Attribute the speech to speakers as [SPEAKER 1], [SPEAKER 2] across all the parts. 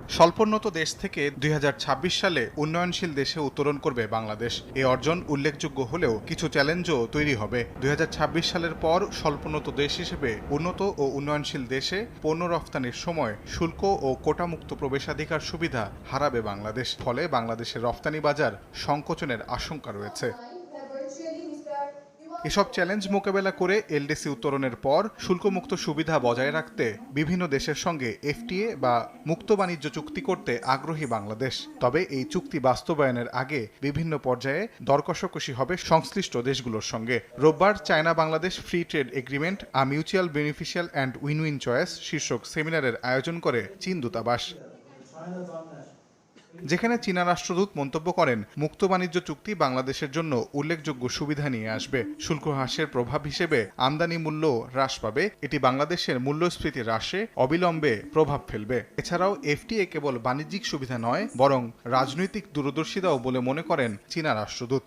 [SPEAKER 1] স্বল্পোন্নত দেশ থেকে ২০২৬ সালে উন্নয়নশীল দেশে উত্তরণ করবে বাংলাদেশ। এই অর্জন উল্লেখযোগ্য হলেও কিছু চ্যালেঞ্জও তৈরি হবে। ২০২৬ সালের পর স্বল্পোন্নত দেশ হিসেবে উন্নত ও উন্নয়নশীল দেশে পণ্য রফতানির সময় শুল্ক ও কোটামুক্ত প্রবেশাধিকার সুবিধা হারাবে বাংলাদেশ। ফলে বাংলাদেশের রফতানি বাজার সংকোচনের আশঙ্কা রয়েছে। এসব চ্যালেঞ্জ মোকাবেলা করে এলডিসি উত্তরণের পর শুল্কমুক্ত সুবিধা বজায় রাখতে বিভিন্ন দেশের সঙ্গে এফটিএ বা মুক্ত বাণিজ্য চুক্তি করতে আগ্রহী বাংলাদেশ। তবে এই চুক্তি বাস্তবায়নের আগে বিভিন্ন পর্যায়ে দরকষাকষি হবে সংশ্লিষ্ট দেশগুলোর সঙ্গে। রোববার China Bangladesh free trade agreement a mutual beneficial and win win choice শীর্ষক সেমিনারের আয়োজন করে চীন দূতাবাস, যেখানে চীনা রাষ্ট্রদূত মন্তব্য করেন, মুক্ত বাণিজ্য চুক্তি বাংলাদেশের জন্য উল্লেখযোগ্য সুবিধা নিয়ে আসবে। শুল্ক হ্রাসের প্রভাব হিসেবে আমদানি মূল্য হ্রাস পাবে। এটি বাংলাদেশের মূল্যস্ফীতি হ্রাসে অবিলম্বে প্রভাব ফেলবে। এছাড়াও এফটিএ কেবল বাণিজ্যিক সুবিধা নয়, বরং রাজনৈতিক দূরদর্শিতাও বলে মনে করেন চীনা রাষ্ট্রদূত।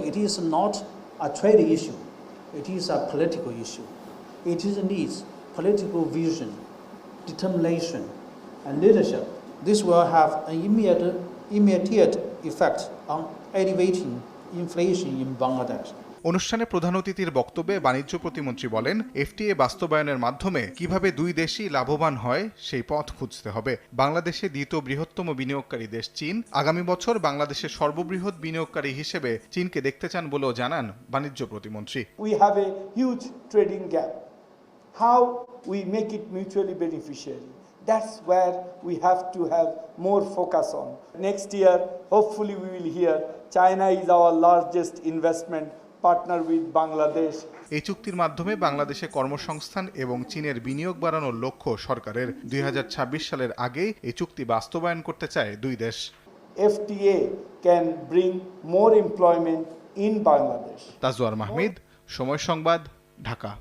[SPEAKER 2] It is not a trade issue. It is a political issue. It needs political vision, determination, and leadership. This will have an immediate effect on elevating inflation in Bangladesh.
[SPEAKER 1] অনুষ্ঠানে প্রধান অতিথির বক্তব্যে বাণিজ্য প্রতিমন্ত্রী বলেন, এফটিএ বাস্তবায়নের মাধ্যমে কিভাবে দুই দেশই লাভবান হয় সেই পথ খুঁজতে হবে। বাংলাদেশে দ্বিতীয় বৃহত্তম বিনিয়োগকারী দেশ চীন। আগামী বছর বাংলাদেশের সর্ববৃহৎ বিনিয়োগকারী হিসেবে চীনকে দেখতে চান বলেও জানান বাণিজ্য প্রতিমন্ত্রী।
[SPEAKER 3] We have a huge trading gap. How we make it mutually beneficial? That's where we have to have more focus on. Next year, hopefully we will hear China is our largest investment partner with Bangladesh.
[SPEAKER 1] এই চুক্তির মাধ্যমে বাংলাদেশে কর্মসংস্থান এবং চীনের বিনিয়োগ বাড়ানোর লক্ষ্য সরকারের। ২০২৬ সালের আগেই এই চুক্তি বাস্তবায়ন করতে চায় দুই দেশ।
[SPEAKER 3] FTA can bring more employment in Bangladesh.
[SPEAKER 1] Tajwar মাহমিদ, সময় সংবাদ, ঢাকা।